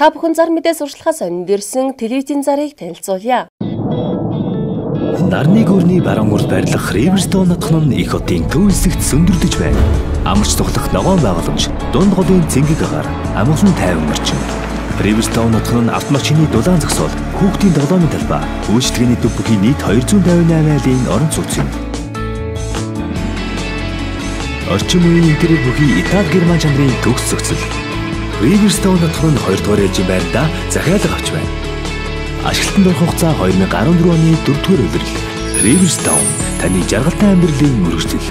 Та бүхэн зар мэдээ сурталчилгаан сонинд ирсэн телевизийн зарыг танилцуулъя. Нарны гүрний баруун урд байрлах Riverstone нутган нь их хотын төв хэсэгт сөндөрлөж байна. Амарч тухлах ногоон байгууламж, дунд голын цэнгэг агаар, амгалан тайван орчин. Riverstone нутган нь автомашины дулаан зогсоол, хүүхдийн тоглоомын талбай, үйлчлэгээний төв бүхий нийт 258 айлын орон сууц юм. Орчин үеийн интерьер бүхий Итали Герман чанарын төгс зохицол. Riverstone нутган 2 дугаар ээлжийн байранда захиалга авч байна. Ашиглалтанд орох хугацаа 2014 оны 4 дугаар улирал. Riverstone таны жаргалтай амьдралын мөрөгжил.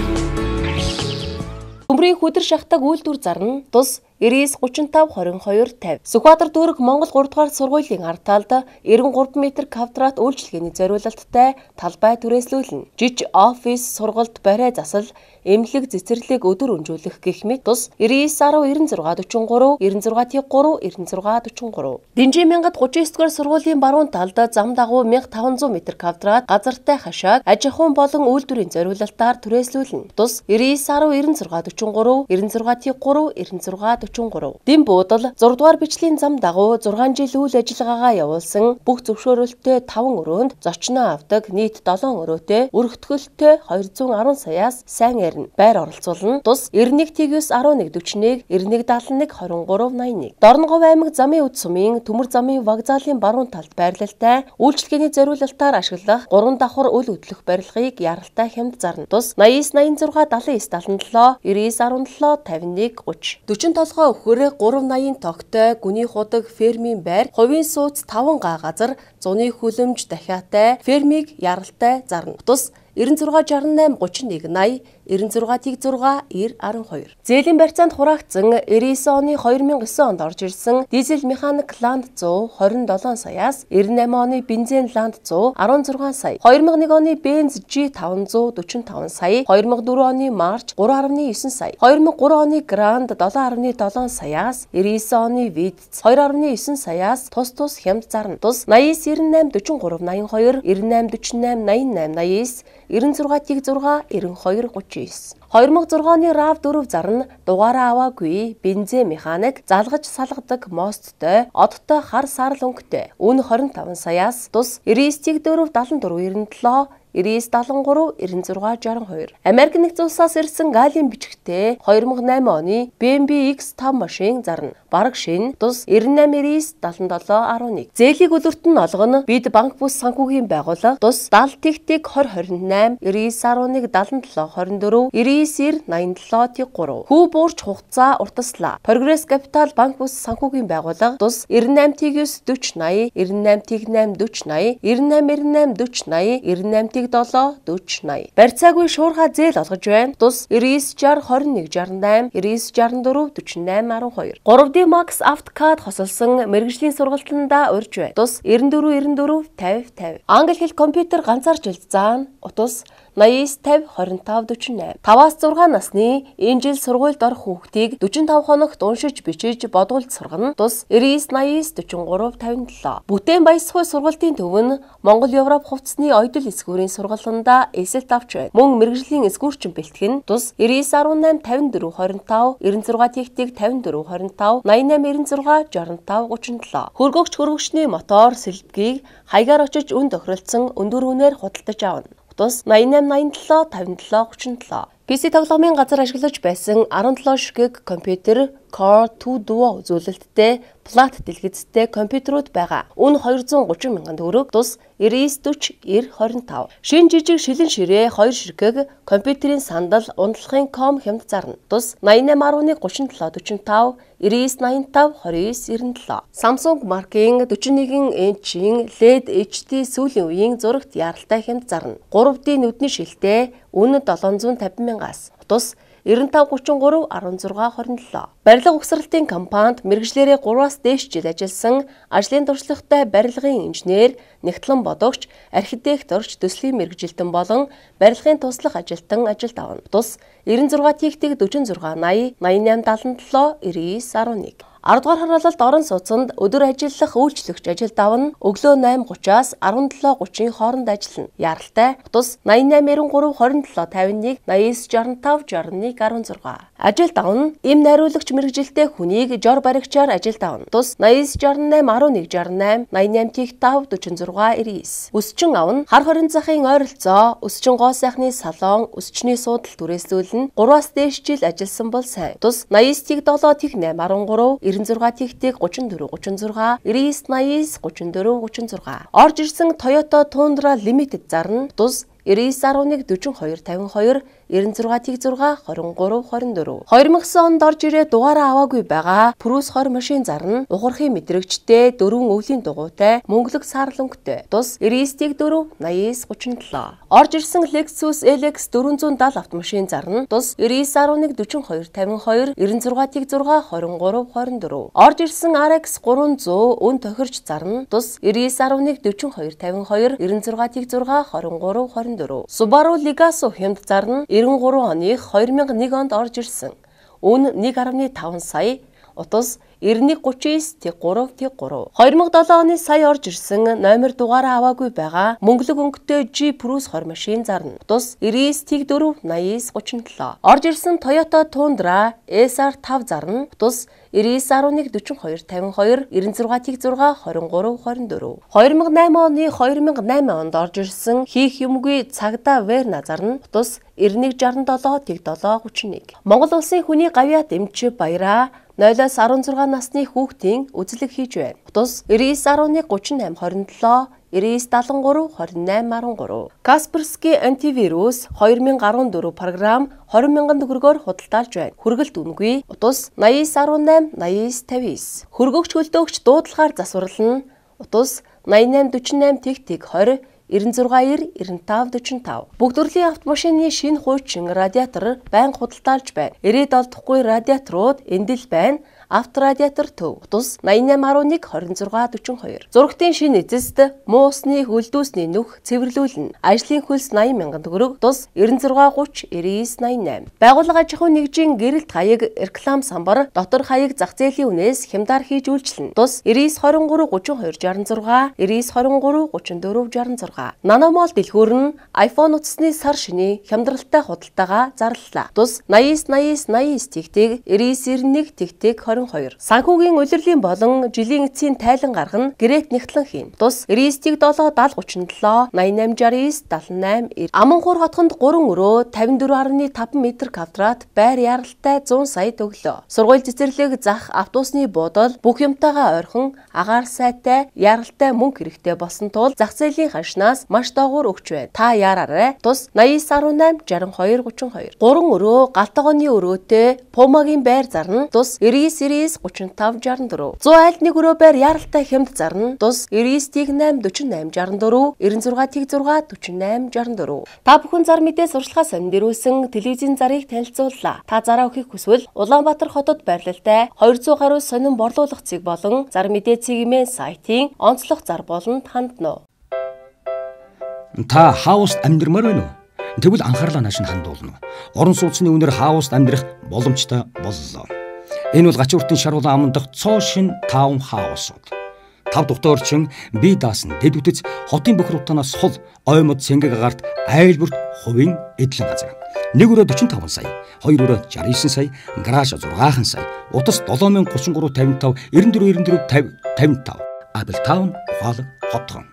Төмрийн хүдэр шахтаг үйлдвэр зарна тус 99352250. Сүхбаатар дүүрэг Монгол 3 дугаар сургуулийн ард талд 93 м квадрат үйлчлэгээний зориулалттай талбай түрээслүүлнэ. Жиж офис, сургалт, барай засал, эмнэлэг, цэцэрлэг өдөр өнжүүлэх гэх мэт тус 9910 9643 9636 Динжи мянгад 39 дугаар сургуулийн баруун талд зам дагуу 1500 м квадрат газартай хашааг аж ахуйн болон үйлдвэрийн зориулалтаар түрээслүүлнэ. Тус 9910 9643 9636 Дэм буудал 6 дугаар бичлийн зам дагуу 6 жил үйл ажиллагаагаа явуулсан бүх зөвшөөрөлттэй 5 өрөөнд зочноо авдаг нийт 7 өрөөтэй өргөтгөлтэй 210 саяас сайн ярина. Байр оролцуулна. Тус 91-11-41, 91-71-23-81. Дорноговь аймаг замын үд сумын Төмөр замын вокзалын баруун талд байрлалтай үйлчлэгээний зориулалтаар ашиглах 3 давхар үл хөдлөх барилгыг яралтай хямд зарна. Тус 89 86 79 77 51 30 40 толгой өхөр 380 тогтой гүний худаг фермийн байр, хувийн сууц 5 га газар, зуны хүлэмж дахиатай фермийг яралтай зарна. Тус 9668 31 80 96 12. Зээлийн барьцаанд хураагдсан 99 оны 2009 онд орж ирсэн дизель механик Ланд 100 27 саяас 98 оны бензин Ланд 100 16 сая, 2001 оны Benz G500 45 сая, 2004 оны March 3.9 сая, 2003 оны Grand 7.7 саяас 99 оны Vitz 2.9 саяас тус хямд зарна. Тус 89 98 43 82 98 48 89 96 92 39. 2006 оны RAV4 зарна дугаараа аваагүй бензин механик залгаж салгадаг мосттой одтой хар сарл өнгөтэй үн 25 саяас тус 99-4 74 97 9973 9662. Америк нэгдсэн улсаас ирсэн галийн бичгтээ 2008 оны BMW X5 машин зарна. Бараг шин тус 98 77 11. Зээлийг үлвэрт нь олгоно бид банк бус санхүүгийн байгууллага тус 70 тэгтэг 2028 9911 77 24 99 87 3. Хүү буурч хугацаа уртаслаа. Прогресс Капитал банк бус санхүүгийн байгууллага тус 98 40 80 98 40 80 98 40 80 98 7 40 80. Барьцаагүй шуурхаа зээл олгож байна. Тус 99 60 21 68 99 64 48 12. 3D Max Автокад хосолсон мэргэжлийн сургалтандаа урьж байна. Тус 94 94 50 50. Англи хэл компьютер ганцаар жилд заана. Утус 89 50 25 48. 5-6 насны энэ жил сургуульд орох хүүхдийг 45 хоногт уншиж бичиж бодуулж сургана. Тус 99 89 43 57. Бүтээн баясгүй сургалтын төв нь Монгол Европ хувцсны оёдол эсгүүрийн сургалтандаа эсэлт авч байна. Мөн мэргэжлийн эсгүүрчин бэлтгэн тус 99 18 54 25 96 тэгтэг 54 25 88 96 65 37. Хөргөгч хөргөгчний мотор сэлбгийг хаягаар очиж үн тохиролцсон өндөр үнээр худалдаж авна. Тус 88 87 57 37. PC тоглоомын газар ашиглаж байсан 17 ширхэг компьютер Core 2 Duo үзүүлэлттэй плат дэлгэцтэй компьютерууд байгаа. Үн 230 мянган төгрөг. Тус 99 40 90 25. Шин жижиг шилэн ширээ 2 ширхэг компьютерийн сандал ундлахын ком хямд зарна. Тус 88 11 37 45 99 85 29 97. Samsung маркийн 41 инчийн LED HD сүүлийн үеийн зурагт яралтай хямд зарна. 3D нүдний шилтэй үн 750 мянгаас. Тус 95 33 16 27. Барилга угсралтын компанид мэргэжлэрээ 3-аас дээш жил ажилласан ажлын туршлагатай барилгын инженер, нэгтлэн бодогч, архитекторч, төслийн мэргэжилтэн болон барилгын туслах ажилтан ажилд авна. Тус 96 тэгтэг 46 80 88 77 99 11. 10 дугаар хороололд орон сууцнд өдөр ажиллах үйлчлэгч ажилд авна өглөө 8:30-аас 17:30-ийн хооронд ажиллана. Яралтай утас 8893 27 51 8965 61 16. Ажилд авна эм найруулагч мэрэгжилтэй хүнийг жор баригчаар ажилд авна. Тус 8968 1168 88 5 46 99. Өсчин авна хар хорин захын ойролцоо, өсчин гоо сайхны салон, өсчний суудал түрээслүүлнэ. 3-аас дээш жил ажилласан бол сайн. Тус 89 7 8 13 96 34 34 36 99 34 36. Орж ирсэн Toyota Tundra Limited зарна. Тус 9911 42 52 96 23 24. 2009 онд орж ирээ дугаараа аваагүй байгаа Prius 20 машин зарна. Ухархын мэдрэгчтэй 4 өвлийн дугуйтай мөнгөлөг саарлөнгөтэй. Тус 99 4 89 37. Орж ирсэн Lexus LX 470 автомашин зарна. Тус 9911 42 52 96 23 24. Орж ирсэн RX 300 өн тохирч зарна. Тус 9911 42 52 96 23 24. Subaru Legaso хямд зарна. 93 оных 2001 онд орж ирсэн. Үн 1.5 сая. Утас 9139-3-3. 2007 оны сая орж ирсэн номер дугаараа аваагүй байгаа мөнгөлөг өнгөтэй Jeep Prius 20 машин зарна. Тус 99 4 89 37. Орж ирсэн Toyota Tundra SR5 зарна. Тус 99 11 42 52 96 6 23 24. 2008 оны 2008 онд орж ирсэн хийх юмгүй цагдаа Verna зарна. Тус 91 67 7 31. Монгол улсын хүний гавьяат эмч Баяраа 0-аас 16 насны хүүхдийн үзлэг хийж байна. Тус 99 11 38 27 99 73 28 13. Kaspersky антивирус 2014 програм 20,000 төгрөгөөр худалдаалж байна. Хүргэлт үнэгүй. Утас 89 18 89 59. Хөргөгч хөлдөөгч дуудлагаар засварлана. Утас 88 48 20 96 90 95 45. Бүгд төрлийн автомашины шинэ хуучин радиатор байнга худалдаалж байна. Ирээд олдохгүй радиаторууд эндэл байна. Авторадиатор төв. Тус 88 11 26 42. Зурагтын шинэ эцэст муу усны хөлдөөсний нүх цэвэрлүүлнэ. Ажлын хөлс 80,000 төгрөг. Тус 96 30 99 88. Байгууллага аж ахуйн нэгжийн гэрэлт хаяг реклам самбар дотор хаяг зах зээлийн үнээс хямдар хийж үйлчлэнэ. Тус 99 23 62 66 99 23 34 66. Наномол дэлгүүр нь iPhone утасны сар шиний хямдралтай худалдаага зарлалаа. Тус 89 89 99 91 22. Санхүүгийн улирлын болон жилийн эцсийн тайлан гаргана гэрээт нэгтлэн хийн. Тус 99 7 70 37 88 69 78 90. Аманхуур хотхонд 3 өрөө 54.5 м квадрат байр яралтай 100 сая төглөө. Сургууль цэцэрлэг зах автобусны буудал бүх юмтайгаа ойрхон агаар сайтай яралтай мөнгө хэрэгтэй болсон тул зах зээлийн ханшнаас маш доогуур өгч байна. Та яараарай. Тус 89 18 62 32. 3 өрөө галтгооны өрөөтэй Puma-гийн байр зарна. Тус 99 35 64. 100 айлд нэг өрөө байр яралтай хямд зарна. Тус 99 8 48 64 96 6 48 64. Та бүхэн зар мэдээ сурчлагаа сонирхсан телевизийн зарыг танилцууллаа. Та зараа өгөх хүсвэл Улаанбаатар хотод байрлалтай 200 гаруй сонин борлуулах цэг болон зар мэдээ цэгийн сайтын онцлог зар болонд хандна. Та хауст амьдрмаар байна уу? Тэгвэл анхаарлаа нааш нь хандуулна. Орон сууцны үнээр хауст амьдрах боломжтой боллоо. Энэ бол Гачууртын шаруулан аман дахь цоо шин таун хаусууд. 5 дугтаа орчин бие даасан дэд үтэц хотын бүх рутанаас сул оймод цэнгэг агарт айлбарт хувийн эдлэн газар. 1 өрөө 45 сая, 2 өрөө 69 сая, гараж 6 сая, утас 7033 55 94 94 55. Абел таун ухаалаг хотхон.